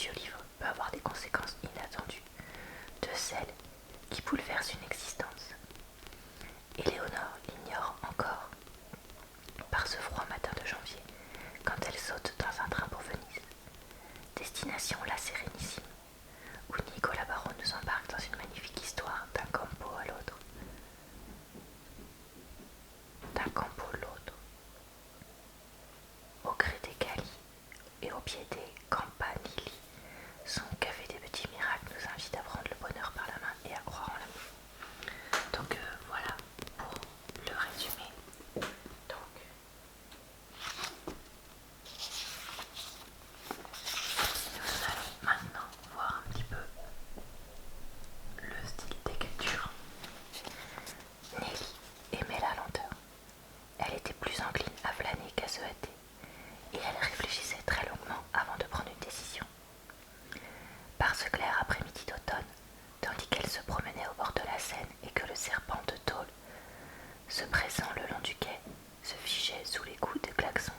vieux livre peut avoir des conséquences inattendues, de celles qui bouleversent une existence. Éléonore l'ignore encore, par ce froid matin de janvier, quand elle saute dans un train pour Venise. Destination la Sérénissime, où Nicolas Baron nous embarque dans une magnifique histoire d'un campo à l'autre. D'un campo à l'autre. Au gré des calis et au pied des campanili, son café des petits miracles nous invite à prendre le bonheur par la main et à croire en l'amour. Donc voilà pour le résumé. Donc nous allons maintenant voir un petit peu le style d'écriture. Nelly aimait la lenteur. Elle était plus encline à flâner qu'à se hâter, et elle réfléchissait très longuement avant de prendre une décision. Par ce clair après-midi d'automne, tandis qu'elle se promenait au bord de la Seine et que le serpent de tôle, se pressant le long du quai, se figeait sous les coups de klaxons,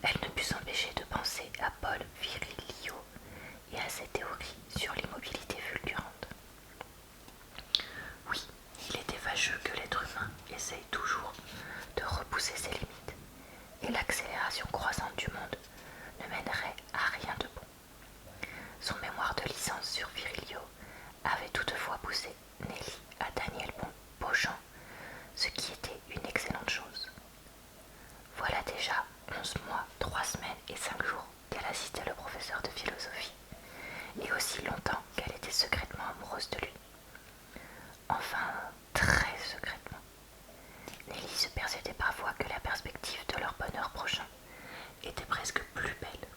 elle ne put s'empêcher de penser à Paul Virilio et à ses théories sur l'immobilité fulgurante. Oui, il était fâcheux que l'être humain essaye toujours de repousser ses limites, et l'accélération croissante du monde ne mènerait à rien de bon. Son mémoire de licence sur Virilio avait toutefois poussé Nelly à Daniel Beauchamp, ce qui était une excellente chose. Voilà déjà 11 mois, 3 semaines et 5 jours qu'elle assistait le professeur de philosophie, et aussi longtemps qu'elle était secrètement amoureuse de lui. Enfin, très secrètement. Nelly se persuadait parfois que la perspective de leur bonheur prochain était presque plus belle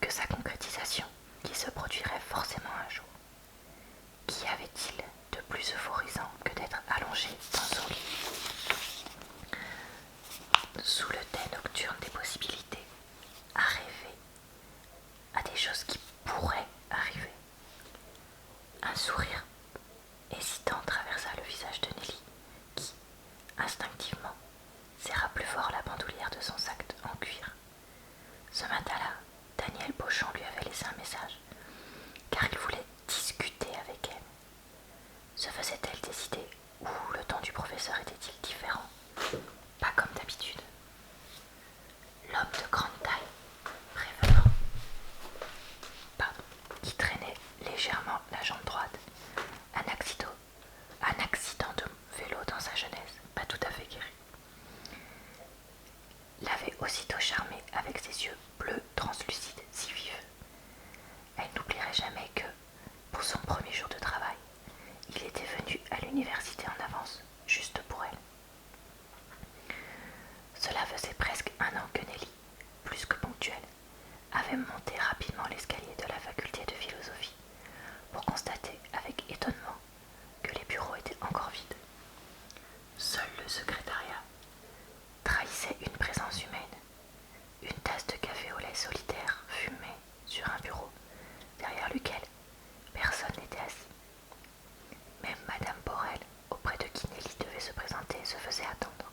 que sa concrétisation, qui se produirait forcément un jour. Qu'y avait-il de plus euphorisant que d'être allongé dans son lit, sous le dais nocturne des possibilités, à rêver à des choses qui pourraient arriver? Un sourire hésitant traversa le visage de Nelly, qui, instinctivement, serra plus fort la bandoulière de son sac en cuir. Ce matin-là, Daniel Beauchamp lui avait laissé un message, car il voulait discuter avec elle. Se faisait-elle décider, ou le ton du professeur était-il différent? Pas comme d'habitude. L'homme de grande taille, prévenant, qui traînait légèrement la jambe droite, un accident de vélo dans sa jeunesse, pas tout à fait guéri, l'avait aussitôt charmée avec ses yeux bleus translucides si vifs. Elle n'oublierait jamais que, pour son premier jour de travail, il était venu à l'université en avance, juste pour elle. Cela faisait presque un an que Nelly, plus que ponctuelle, avait monté rapidement l'escalier de la faculté de philosophie pour constater avec étonnement que les bureaux étaient encore vides. Seul le secrétariat trahissait une présence humaine. Une tasse de café au lait solitaire fumait sur un bureau derrière lequel personne n'était assis. Même Madame Borel, auprès de qui Nelly devait se présenter, se faisait attendre.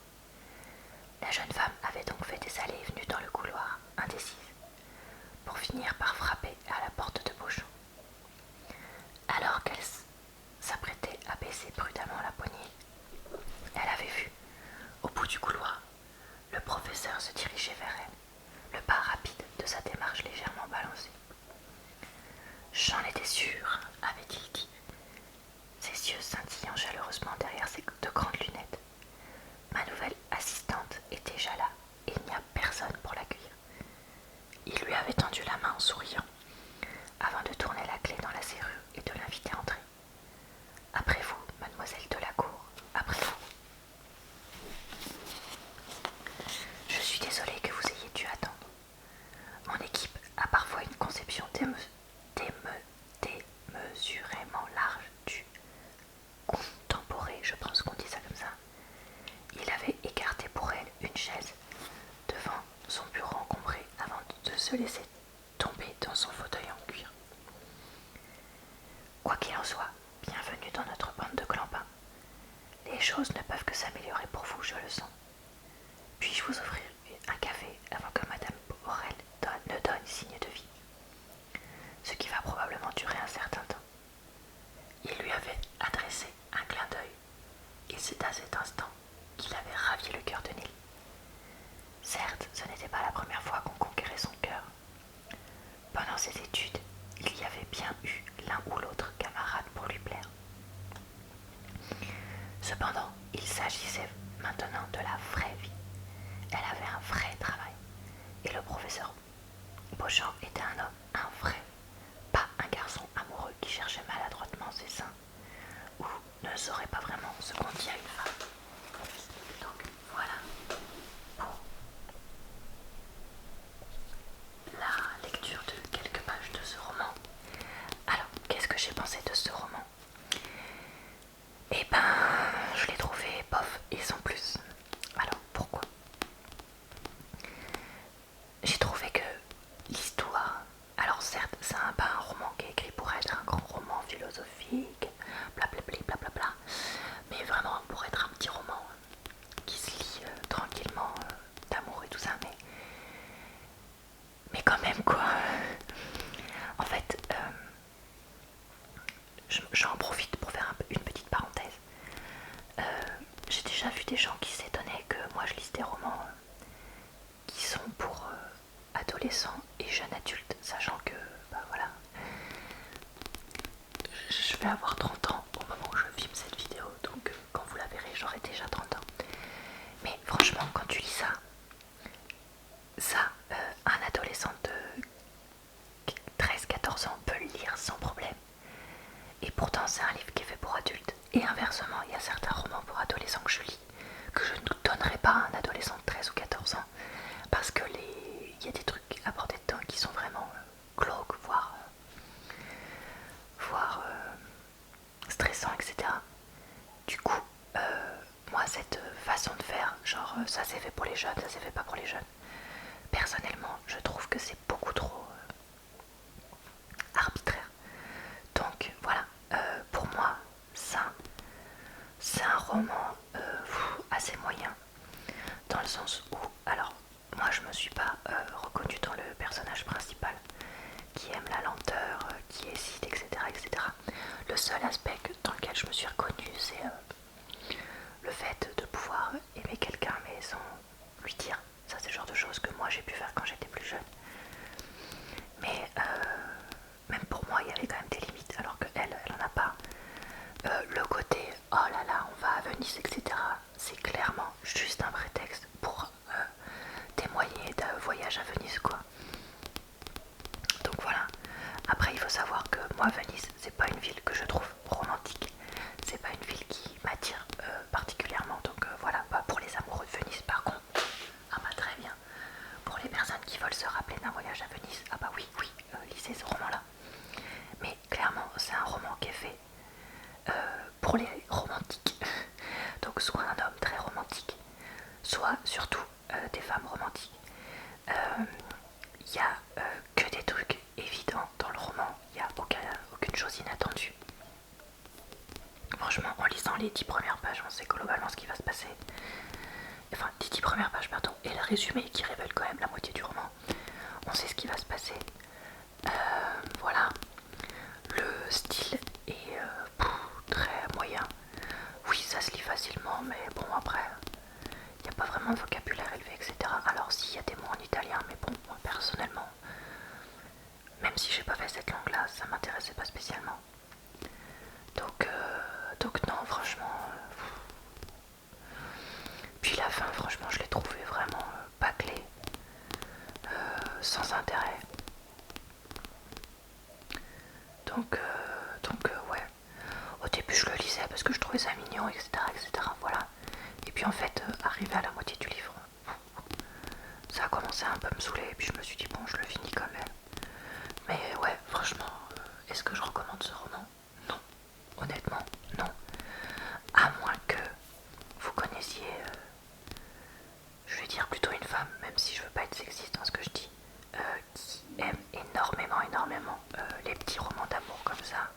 La jeune femme avait donc fait des allées et venues dans le couloir, indécise, pour finir par frapper à la porte de Beauchamp. Alors qu'elle s'apprêtait à baisser prudemment la poignée, elle avait vu, au bout du couloir, le professeur se diriger vers elle, le pas rapide de sa démarche légèrement balancée. « J'en étais sûre, avait-il dit, ses yeux scintillant chaleureusement derrière ses de grandes lunettes. Ma nouvelle assistante est déjà là, et il n'y a personne pour l'accueillir. » Il lui avait tendu la main en souriant, avant de tourner la clé dans la serrure et de l'inviter à entrer. « Après vous, mademoiselle Delacour, après vous. » Je suis désolée que vous ayez dû attendre. Mon équipe a parfois une conception démesurément large du contemporé, je pense qu'on dit ça comme ça. Il avait écarté pour elle une chaise devant son bureau encombré avant de se laisser tomber dans son fauteuil en cuir. Quoi qu'il en soit, bienvenue dans notre bande de clampins. Les choses ne peuvent que s'améliorer pour vous, je le sens. Puis-je vous offrir un café avant professeur Beauchamp était un homme, un vrai, pas un garçon amoureux qui cherchait maladroitement ses seins ou ne saurait pas vraiment ce qu'on dit à une femme. Donc voilà pour la lecture de quelques pages de ce roman. Alors, qu'est-ce que j'ai pensé de ce roman? Eh ben, je l'ai trouvé bof et sans plus. Alors, pourquoi? J'ai trouvé que l'histoire, alors certes, c'est pas un roman qui est écrit pour être un grand roman philosophique, blablabla, blablabla, mais vraiment pour être un petit roman qui se lit tranquillement, d'amour et tout ça, mais quand même quoi. En fait, j'en profite pour faire une petite parenthèse. J'ai déjà vu des gens qui s'étonnaient que moi je lise des romans qui sont pour adolescents et jeunes adultes, sachant que, bah voilà, je vais avoir 30 ans au moment où je filme cette vidéo, donc quand vous la verrez, j'aurai déjà 30 ans. Mais franchement, quand tu lis ça, un adolescent de 13-14 ans peut le lire sans problème. Et pourtant, c'est un livre qui est fait pour adultes. Et inversement, il y a certains romans pour adolescents que je lis que je ne donnerai pas à un adolescent de 13 ou 14 ans parce que il y a des trucs abordés dedans qui sont vraiment glauques, voire stressants, etc. Du coup, moi, cette façon de faire, genre ça c'est fait pour les jeunes, ça c'est fait pas pour les jeunes, personnellement, je trouve que c'est beaucoup trop arbitraire. Donc voilà, pour moi, ça, c'est un roman assez moyen, dans le sens où, alors, moi je me suis pas reconnue dans le personnage principal, qui aime la lenteur, qui hésite, etc., etc. Le seul aspect dans lequel je me suis reconnue, c'est le fait de pouvoir aimer quelqu'un, mais sans lui dire. Ça, c'est le genre de choses que moi j'ai pu faire quand j'étais plus jeune. Mais même pour moi, il y avait quand même des limites, alors qu'elle, elle en a pas. Le côté oh là là, on va à Venise, etc., c'est clairement juste un prétexte pour témoigner d'un voyage à Venise, quoi. Donc voilà. Après, il faut savoir que moi, Venise, c'est pas une ville que je trouve romantique. C'est pas une ville qui m'attire particulièrement. Donc voilà, bah, pour les amoureux de Venise, par contre, ah bah très bien. Pour les personnes qui veulent se rappeler d'un voyage à Venise, ah bah oui, lisez ce roman-là. Mais clairement, c'est un roman qui est fait pour les romantiques. Donc soit un homme très romantique, soit surtout des femmes romantiques. Il n'y a que des trucs évidents dans le roman, il n'y a aucune chose inattendue. Franchement, en lisant les 10 premières pages, on sait globalement ce qui va se passer. Enfin, les 10 premières pages, pardon, et le résumé qui révèle quand même la moitié du roman. On sait ce qui va se passer. Voilà. Le style est très moyen. Oui, ça se lit facilement, mais bon, après, il n'y a pas vraiment de vocabulaire élevé, etc. Alors, s'il y a des mots en italien, mais bon, moi personnellement, même si j'ai pas fait cette langue-là, ça m'intéressait pas spécialement. Donc non, franchement. Puis la fin, franchement, je l'ai trouvé vraiment bâclé, sans intérêt. Donc ouais. Au début, je le lisais parce que je trouvais ça mignon, etc., etc. Voilà. Et puis en fait, arrivé à la moitié du livre, ça a commencé à un peu me saouler. Et puis je me suis dit bon, je le finis quand même. Mais ouais, franchement, est-ce que je recommande ce roman? Non. Honnêtement, non. À moins que vous connaissiez, je vais dire plutôt une femme, même si je veux pas être sexiste dans ce que je dis, qui aime énormément les petits romans d'amour comme ça,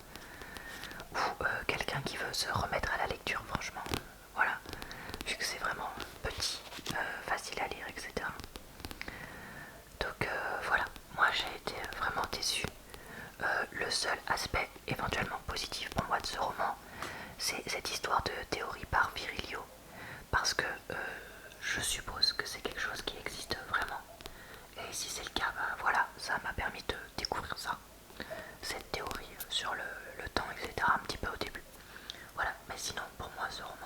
ou quelqu'un qui veut se remettre à la lecture, franchement, voilà, vu que c'est vraiment petit, facile à lire, etc. Donc voilà, moi j'ai été vraiment déçue. Le seul aspect éventuellement positif pour moi de ce roman, c'est cette histoire de théorie par Virilio, parce que je suppose que c'est quelque chose qui existe vraiment. Et si c'est le cas, bah voilà, ça m'a permis de découvrir ça, cette théorie sur le temps, etc., un petit peu au début. Voilà, mais sinon pour moi ce roman